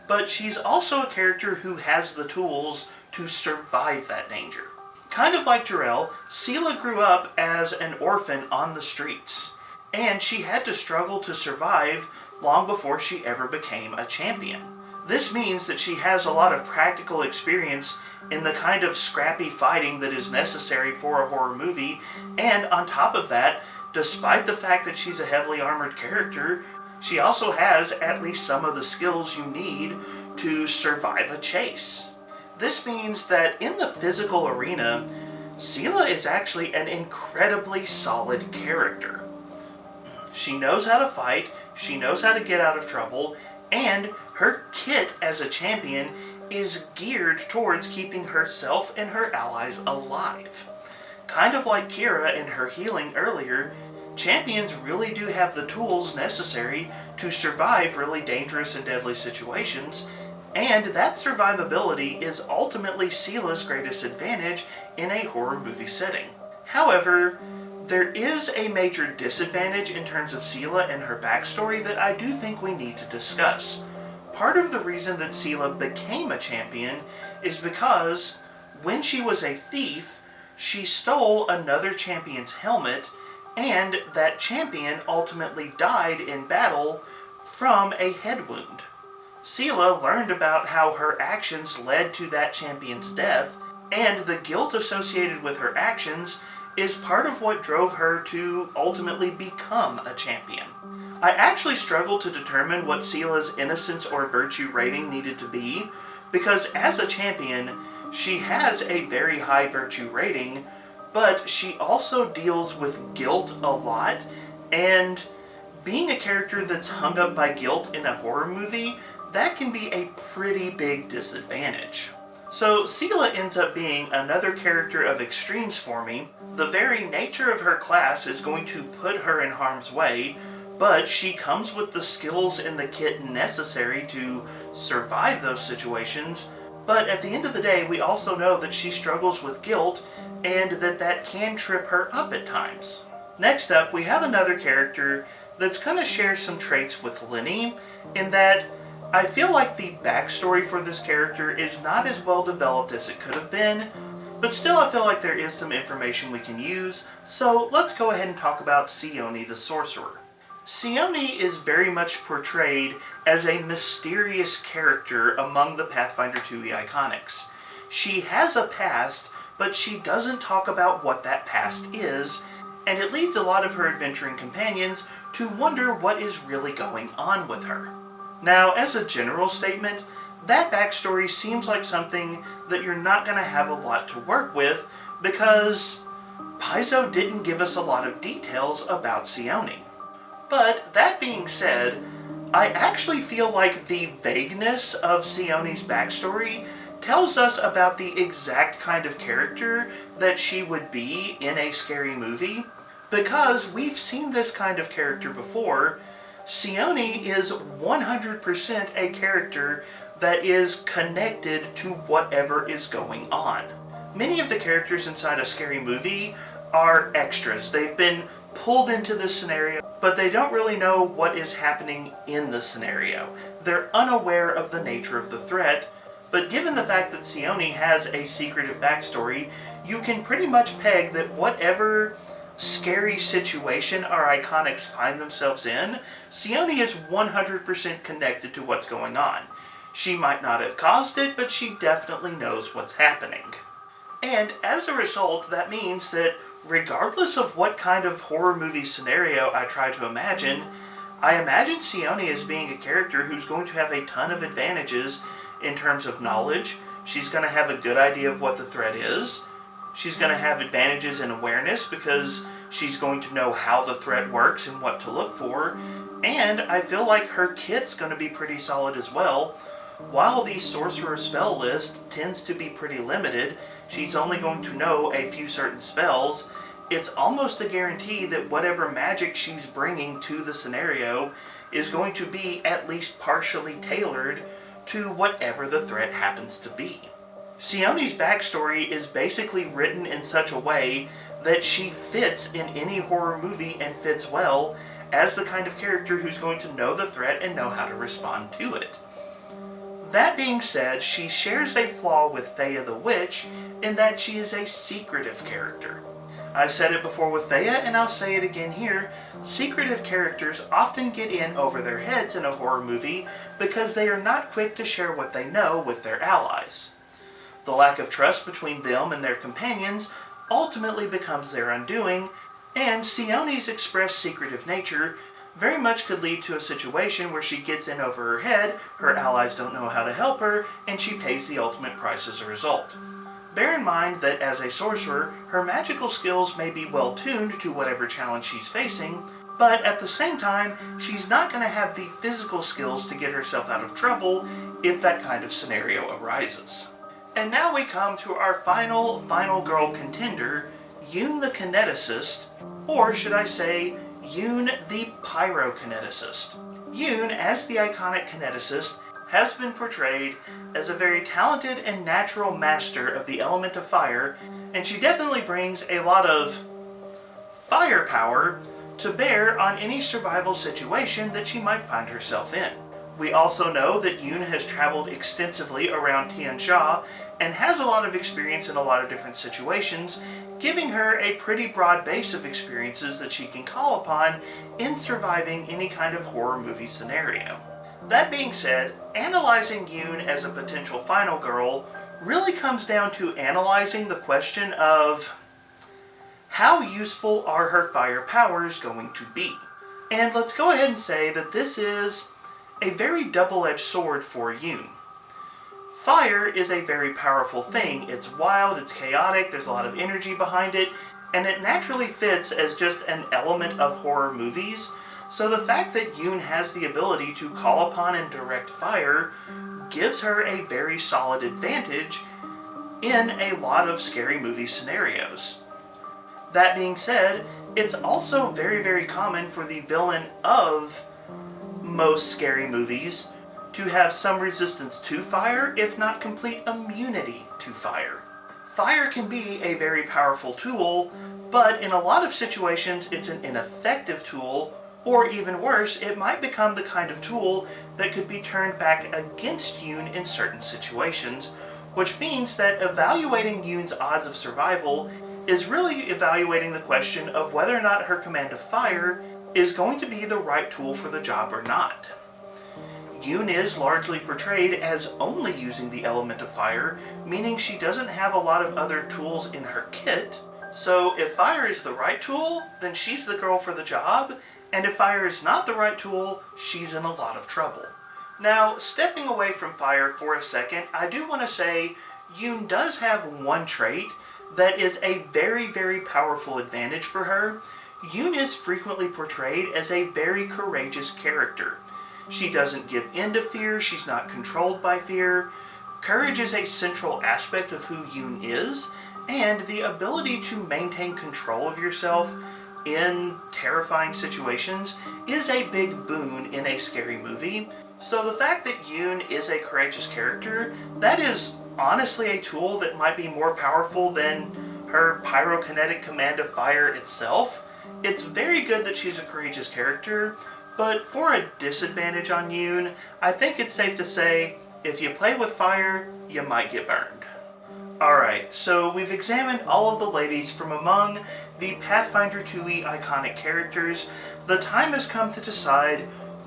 but she's also a character who has the tools to survive that danger. Kind of like Jirelle, Seelah grew up as an orphan on the streets, and she had to struggle to survive long before she ever became a champion. This means that she has a lot of practical experience in the kind of scrappy fighting that is necessary for a horror movie, and on top of that, despite the fact that she's a heavily armored character, she also has at least some of the skills you need to survive a chase. This means that in the physical arena, Seelah is actually an incredibly solid character. She knows how to fight, she knows how to get out of trouble, and her kit as a champion is geared towards keeping herself and her allies alive. Kind of like Kyra in her healing earlier, champions really do have the tools necessary to survive really dangerous and deadly situations, and that survivability is ultimately Seelah's greatest advantage in a horror movie setting. However, there is a major disadvantage in terms of Seelah and her backstory that I do think we need to discuss. Part of the reason that Seelah became a champion is because when she was a thief, she stole another champion's helmet, and that champion ultimately died in battle from a head wound. Seelah learned about how her actions led to that champion's death, and the guilt associated with her actions is part of what drove her to ultimately become a champion. I actually struggled to determine what Seelah's innocence or virtue rating needed to be, because as a champion, she has a very high virtue rating, but she also deals with guilt a lot, and being a character that's hung up by guilt in a horror movie, that can be a pretty big disadvantage. So Seelah ends up being another character of extremes for me. The very nature of her class is going to put her in harm's way, but she comes with the skills and the kit necessary to survive those situations. But at the end of the day, we also know that she struggles with guilt, and that can trip her up at times. Next up, we have another character that's going to share some traits with Lini, in that I feel like the backstory for this character is not as well developed as it could have been, but still I feel like there is some information we can use, so let's go ahead and talk about Seoni the Sorcerer. Seoni is very much portrayed as a mysterious character among the Pathfinder 2e iconics. She has a past, but she doesn't talk about what that past is, and it leads a lot of her adventuring companions to wonder what is really going on with her. Now, as a general statement, that backstory seems like something that you're not going to have a lot to work with, because Paizo didn't give us a lot of details about Seoni. But that being said, I actually feel like the vagueness of Seoni's backstory tells us about the exact kind of character that she would be in a scary movie, because we've seen this kind of character before. Seoni is 100% a character that is connected to whatever is going on. Many of the characters inside a scary movie are extras. They've been pulled into this scenario, but they don't really know what is happening in the scenario. They're unaware of the nature of the threat, but given the fact that Seoni has a secretive backstory, you can pretty much peg that whatever scary situation our iconics find themselves in, Seoni is 100% connected to what's going on. She might not have caused it, but she definitely knows what's happening. And as a result, that means that regardless of what kind of horror movie scenario I try to imagine, I imagine Seoni as being a character who's going to have a ton of advantages in terms of knowledge. She's going to have a good idea of what the threat is. She's going to have advantages in awareness because she's going to know how the threat works and what to look for. And I feel like her kit's going to be pretty solid as well. While the Sorcerer spell list tends to be pretty limited, she's only going to know a few certain spells, it's almost a guarantee that whatever magic she's bringing to the scenario is going to be at least partially tailored to whatever the threat happens to be. Seoni's backstory is basically written in such a way that she fits in any horror movie and fits well as the kind of character who's going to know the threat and know how to respond to it. That being said, she shares a flaw with Feiya the Witch in that she is a secretive character. I said it before with Feiya, and I'll say it again here. Secretive characters often get in over their heads in a horror movie because they are not quick to share what they know with their allies. The lack of trust between them and their companions ultimately becomes their undoing, and Seoni's expressed secretive nature very much could lead to a situation where she gets in over her head, her allies don't know how to help her, and she pays the ultimate price as a result. Bear in mind that as a sorcerer, her magical skills may be well tuned to whatever challenge she's facing, but at the same time, she's not going to have the physical skills to get herself out of trouble if that kind of scenario arises. And now we come to our final girl contender, Yoon the Kineticist, or should I say, Yoon the Pyrokineticist. Yoon, as the iconic Kineticist, has been portrayed as a very talented and natural master of the element of fire, and she definitely brings a lot of firepower to bear on any survival situation that she might find herself in. We also know that Yoon has traveled extensively around Tiansha and has a lot of experience in a lot of different situations, giving her a pretty broad base of experiences that she can call upon in surviving any kind of horror movie scenario. That being said, analyzing Yoon as a potential final girl really comes down to analyzing the question of how useful are her fire powers going to be? And let's go ahead and say that this is a very double-edged sword for Yoon. Fire is a very powerful thing. It's wild, it's chaotic, there's a lot of energy behind it, and it naturally fits as just an element of horror movies. So the fact that Yoon has the ability to call upon and direct fire gives her a very solid advantage in a lot of scary movie scenarios. That being said, it's also very common for the villain of most scary movies to have some resistance to fire, if not complete immunity to fire. Fire can be a very powerful tool, but in a lot of situations it's an ineffective tool, or even worse, it might become the kind of tool that could be turned back against Yoon in certain situations, which means that evaluating Yoon's odds of survival is really evaluating the question of whether or not her command of fire is going to be the right tool for the job or not. Yoon is largely portrayed as only using the element of fire, meaning she doesn't have a lot of other tools in her kit. So if fire is the right tool, then she's the girl for the job, and if fire is not the right tool, she's in a lot of trouble. Now, stepping away from fire for a second, I do want to say Yoon does have one trait that is a very powerful advantage for her. Yoon is frequently portrayed as a very courageous character. She doesn't give in to fear, she's not controlled by fear. Courage is a central aspect of who Yoon is, and the ability to maintain control of yourself in terrifying situations is a big boon in a scary movie. So the fact that Yoon is a courageous character, that is honestly a tool that might be more powerful than her pyrokinetic command of fire itself. It's very good that she's a courageous character, but for a disadvantage on Yoon, I think it's safe to say, if you play with fire, you might get burned. Alright, so we've examined all of the ladies from among the Pathfinder 2e iconic characters. The time has come to decide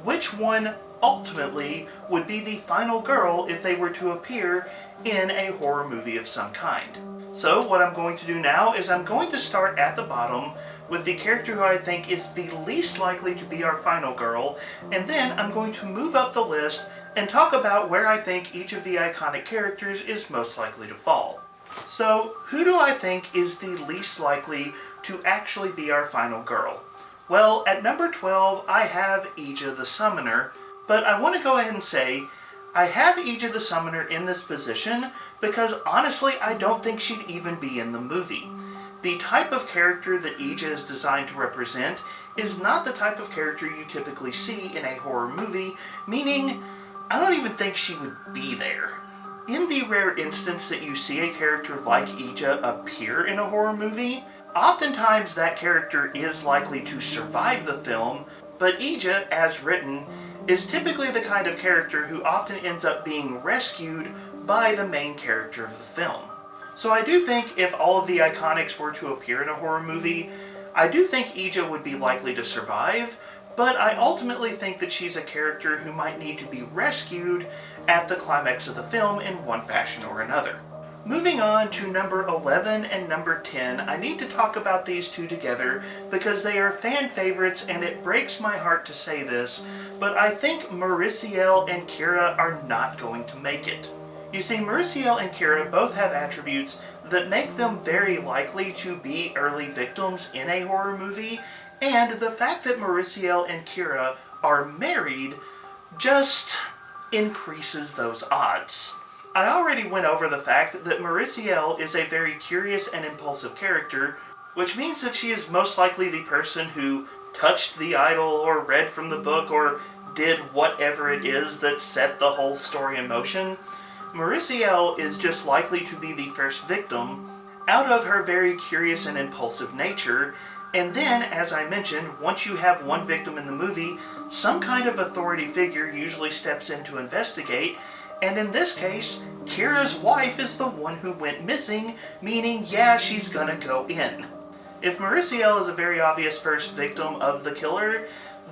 which one ultimately would be the final girl if they were to appear in a horror movie of some kind. So what I'm going to do now is I'm going to start at the bottom with the character who I think is the least likely to be our final girl, and then I'm going to move up the list and talk about where I think each of the iconic characters is most likely to fall. So, who do I think is the least likely to actually be our final girl? Well, at number 12, I have Ija the Summoner, but I want to go ahead and say, I have Ija the Summoner in this position because honestly, I don't think she'd even be in the movie. The type of character that Ija is designed to represent is not the type of character you typically see in a horror movie, meaning I don't even think she would be there. In the rare instance that you see a character like Ija appear in a horror movie, oftentimes that character is likely to survive the film, but Ija, as written, is typically the kind of character who often ends up being rescued by the main character of the film. So I do think if all of the iconics were to appear in a horror movie, I do think Ija would be likely to survive, but I ultimately think that she's a character who might need to be rescued at the climax of the film in one fashion or another. Moving on to number 11 and number 10, I need to talk about these two together because they are fan favorites and it breaks my heart to say this, but I think Merisiel and Kyra are not going to make it. You see, Merisiel and Kyra both have attributes that make them very likely to be early victims in a horror movie, and the fact that Merisiel and Kyra are married just increases those odds. I already went over the fact that Merisiel is a very curious and impulsive character, which means that she is most likely the person who touched the idol or read from the book or did whatever it is that set the whole story in motion. Merisiel is just likely to be the first victim out of her very curious and impulsive nature, and then, as I mentioned, once you have one victim in the movie, some kind of authority figure usually steps in to investigate, and in this case, Kyra's wife is the one who went missing, meaning, yeah, she's gonna go in. If Merisiel is a very obvious first victim of the killer,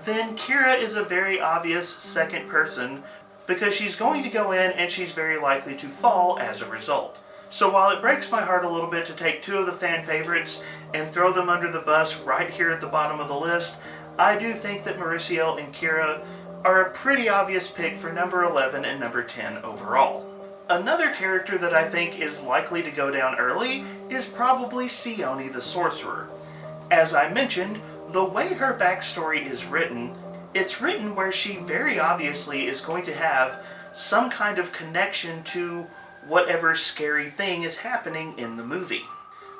then Kyra is a very obvious second person, because she's going to go in and she's very likely to fall as a result. So while it breaks my heart a little bit to take two of the fan favorites and throw them under the bus right here at the bottom of the list, I do think that Merisiel and Kyra are a pretty obvious pick for number 11 and number 10 overall. Another character that I think is likely to go down early is probably Seoni the Sorcerer. As I mentioned, the way her backstory is written, it's written where she very obviously is going to have some kind of connection to whatever scary thing is happening in the movie.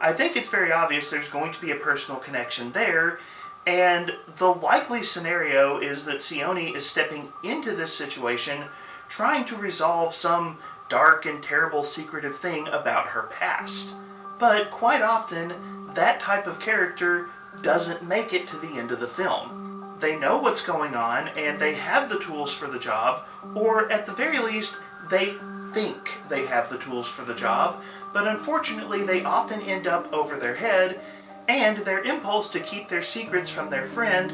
I think it's very obvious there's going to be a personal connection there, and the likely scenario is that Seoni is stepping into this situation trying to resolve some dark and terrible secretive thing about her past. But quite often, that type of character doesn't make it to the end of the film. They know what's going on, and they have the tools for the job, or at the very least, they think they have the tools for the job, but unfortunately they often end up over their head, and their impulse to keep their secrets from their friend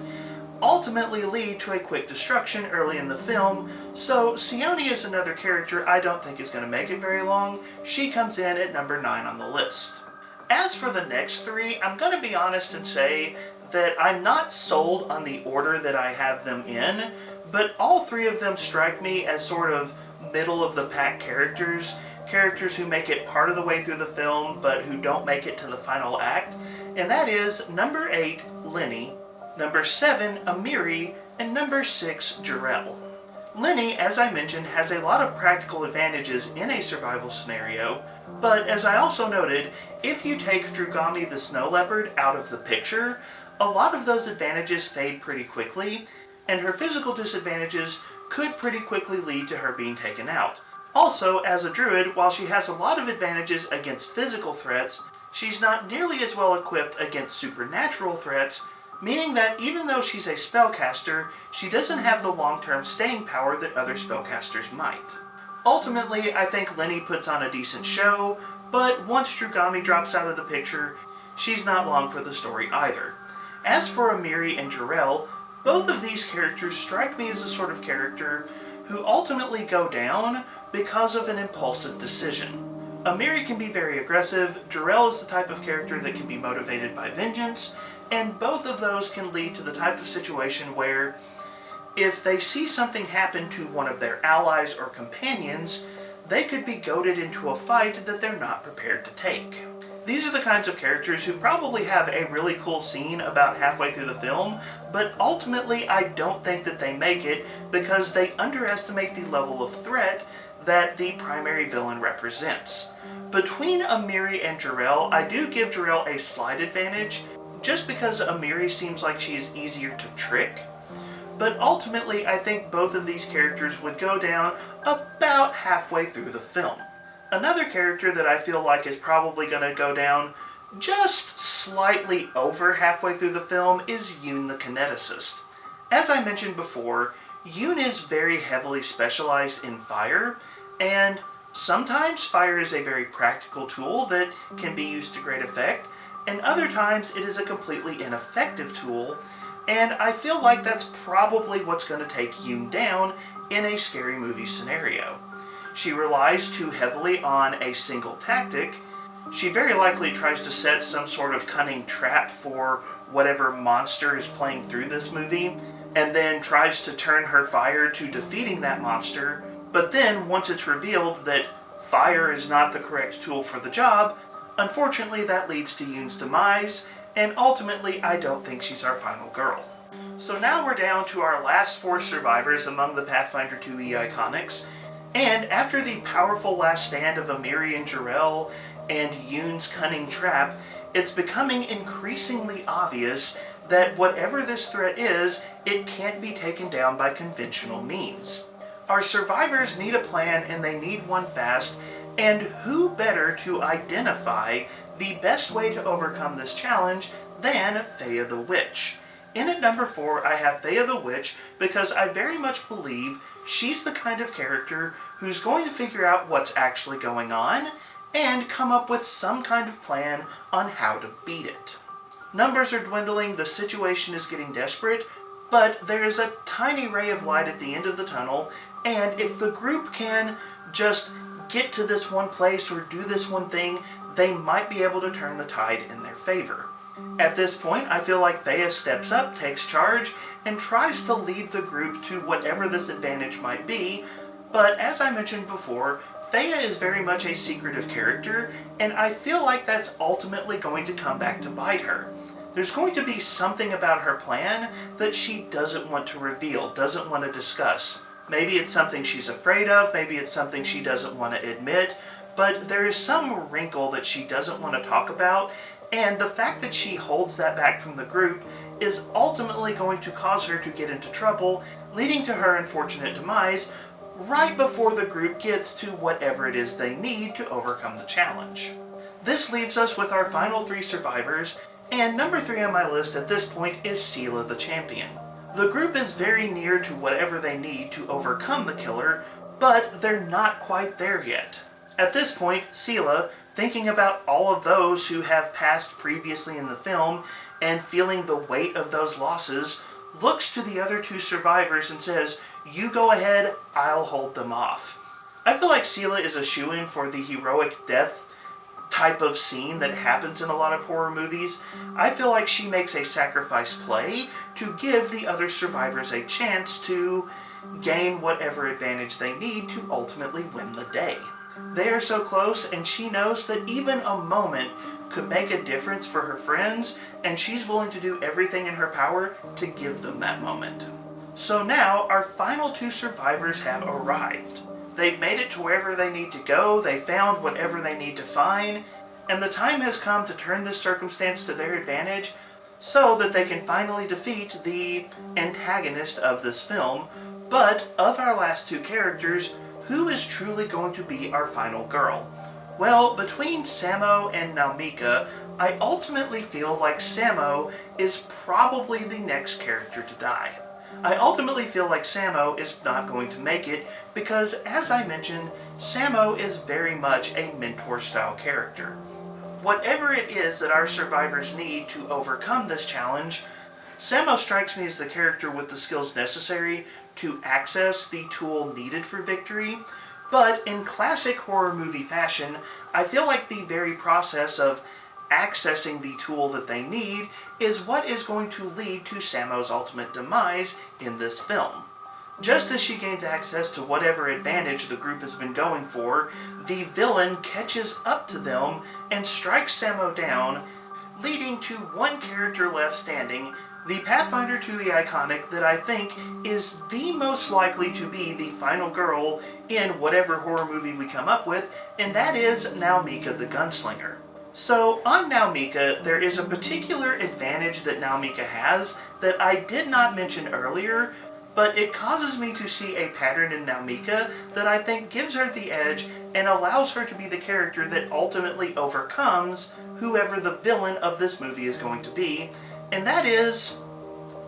ultimately lead to a quick destruction early in the film. So Seoni is another character I don't think is going to make it very long. She comes in at number 9 on the list. As for the next three, I'm going to be honest and say that I'm not sold on the order that I have them in, but all three of them strike me as sort of middle of the pack characters who make it part of the way through the film but who don't make it to the final act, and that is number 8, Lini, number 7, Amiri, and number 6, Jirelle. Lini, as I mentioned, has a lot of practical advantages in a survival scenario, but as I also noted, if you take Drugami the Snow Leopard out of the picture, a lot of those advantages fade pretty quickly, and her physical disadvantages could pretty quickly lead to her being taken out. Also, as a druid, while she has a lot of advantages against physical threats, she's not nearly as well equipped against supernatural threats, meaning that even though she's a spellcaster, she doesn't have the long-term staying power that other spellcasters might. Ultimately, I think Lini puts on a decent show, but once Drugami drops out of the picture, she's not long for the story either. As for Amiri and Jirelle, both of these characters strike me as the sort of character who ultimately go down because of an impulsive decision. Amiri can be very aggressive, Jirelle is the type of character that can be motivated by vengeance, and both of those can lead to the type of situation where, if they see something happen to one of their allies or companions, they could be goaded into a fight that they're not prepared to take. These are the kinds of characters who probably have a really cool scene about halfway through the film, but ultimately I don't think that they make it because they underestimate the level of threat that the primary villain represents. Between Amiri and Jirelle, I do give Jirelle a slight advantage, just because Amiri seems like she is easier to trick, but ultimately I think both of these characters would go down about halfway through the film. Another character that I feel like is probably going to go down just slightly over halfway through the film is Yoon the Kineticist. As I mentioned before, Yoon is very heavily specialized in fire, and sometimes fire is a very practical tool that can be used to great effect, and other times it is a completely ineffective tool, and I feel like that's probably what's going to take Yoon down in a scary movie scenario. She relies too heavily on a single tactic. She very likely tries to set some sort of cunning trap for whatever monster is playing through this movie, and then tries to turn her fire to defeating that monster, but then once it's revealed that fire is not the correct tool for the job, unfortunately that leads to Yoon's demise, and ultimately I don't think she's our final girl. So now we're down to our last 4 survivors among the Pathfinder 2e iconics, and after the powerful last stand of Amiri and Jirelle and Yoon's cunning trap, it's becoming increasingly obvious that whatever this threat is, it can't be taken down by conventional means. Our survivors need a plan, and they need one fast, and who better to identify the best way to overcome this challenge than Feiya the Witch? In at number 4, I have Feiya the Witch because I very much believe she's the kind of character who's going to figure out what's actually going on and come up with some kind of plan on how to beat it. Numbers are dwindling, the situation is getting desperate, but there is a tiny ray of light at the end of the tunnel, and if the group can just get to this one place or do this one thing, they might be able to turn the tide in their favor. At this point, I feel like Feiya steps up, takes charge, and tries to lead the group to whatever this advantage might be, but as I mentioned before, Feiya is very much a secretive character, and I feel like that's ultimately going to come back to bite her. There's going to be something about her plan that she doesn't want to reveal, doesn't want to discuss. Maybe it's something she's afraid of, maybe it's something she doesn't want to admit, but there is some wrinkle that she doesn't want to talk about, and the fact that she holds that back from the group is ultimately going to cause her to get into trouble, leading to her unfortunate demise right before the group gets to whatever it is they need to overcome the challenge. This leaves us with our final 3 survivors, and number 3 on my list at this point is Seelah the Champion. The group is very near to whatever they need to overcome the killer, but they're not quite there yet. At this point, Seelah, thinking about all of those who have passed previously in the film and feeling the weight of those losses, looks to the other 2 survivors and says, "You go ahead, I'll hold them off." I feel like Seelah is a shoo-in for the heroic death type of scene that happens in a lot of horror movies. I feel like she makes a sacrifice play to give the other survivors a chance to gain whatever advantage they need to ultimately win the day. They are so close, and she knows that even a moment could make a difference for her friends, and she's willing to do everything in her power to give them that moment. So now our final two survivors have arrived. They've made it to wherever they need to go, they found whatever they need to find, and the time has come to turn this circumstance to their advantage so that they can finally defeat the antagonist of this film. But of our last two characters, who is truly going to be our final girl? Well, between Samo and Nhalmika, I ultimately feel like Samo is probably the next character to die. I ultimately feel like Samo is not going to make it because, as I mentioned, Samo is very much a mentor-style character. Whatever it is that our survivors need to overcome this challenge, Samo strikes me as the character with the skills necessary to access the tool needed for victory, but in classic horror movie fashion, I feel like the very process of accessing the tool that they need is what is going to lead to Samo's ultimate demise in this film. Just as she gains access to whatever advantage the group has been going for, the villain catches up to them and strikes Samo down, leading to one character left standing, the Pathfinder 2e iconic that I think is the most likely to be the final girl in whatever horror movie we come up with, and that is Nhalmika the Gunslinger. So on Nhalmika, there is a particular advantage that Nhalmika has that I did not mention earlier, but it causes me to see a pattern in Nhalmika that I think gives her the edge and allows her to be the character that ultimately overcomes whoever the villain of this movie is going to be, and that is,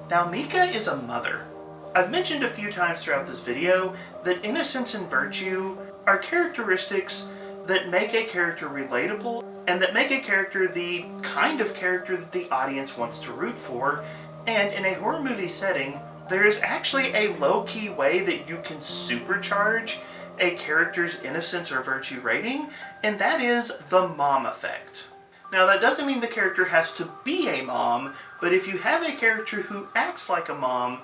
Nhalmika is a mother. I've mentioned a few times throughout this video that innocence and virtue are characteristics that make a character relatable and that make a character the kind of character that the audience wants to root for, and in a horror movie setting, there is actually a low-key way that you can supercharge a character's innocence or virtue rating, and that is the mom effect. Now, that doesn't mean the character has to be a mom, but if you have a character who acts like a mom,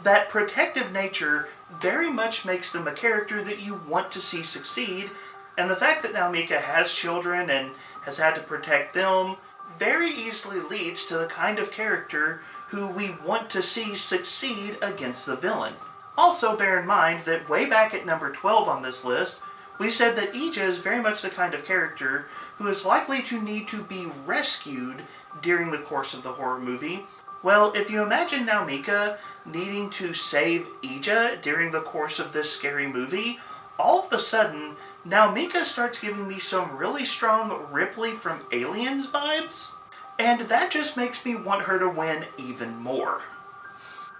that protective nature very much makes them a character that you want to see succeed, and the fact that Nhalmika has children and has had to protect them very easily leads to the kind of character who we want to see succeed against the villain. Also, bear in mind that way back at number 12 on this list, we said that Ija is very much the kind of character who is likely to need to be rescued during the course of the horror movie. Well, if you imagine Nhalmika needing to save Ija during the course of this scary movie, all of a sudden, Nhalmika starts giving me some really strong Ripley from Aliens vibes, and that just makes me want her to win even more.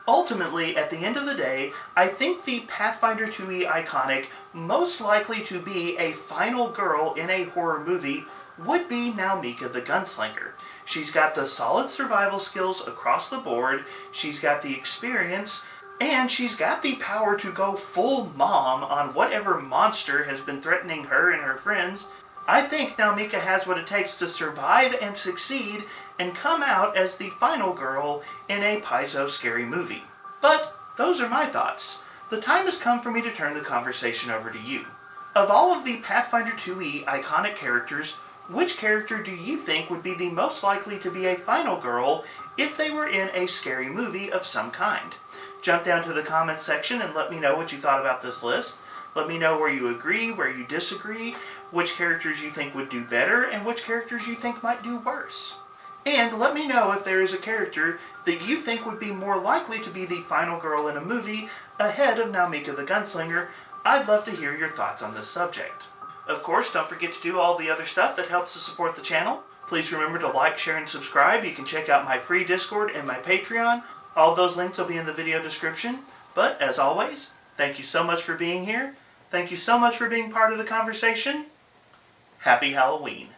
Ultimately, at the end of the day, I think the Pathfinder 2e iconic most likely to be a final girl in a horror movie would be Nhalmika the Gunslinger. She's got the solid survival skills across the board, she's got the experience, and she's got the power to go full mom on whatever monster has been threatening her and her friends. I think Nhalmika has what it takes to survive and succeed and come out as the final girl in a Paizo scary movie. But those are my thoughts. The time has come for me to turn the conversation over to you. Of all of the Pathfinder 2e iconic characters, which character do you think would be the most likely to be a final girl if they were in a scary movie of some kind? Jump down to the comments section and let me know what you thought about this list. Let me know where you agree, where you disagree, which characters you think would do better, and which characters you think might do worse. And let me know if there is a character that you think would be more likely to be the final girl in a movie ahead of Nhalmika the Gunslinger. I'd love to hear your thoughts on this subject. Of course, don't forget to do all the other stuff that helps to support the channel. Please remember to like, share, and subscribe. You can check out my free Discord and my Patreon. All of those links will be in the video description. But, as always, thank you so much for being here. Thank you so much for being part of the conversation. Happy Halloween.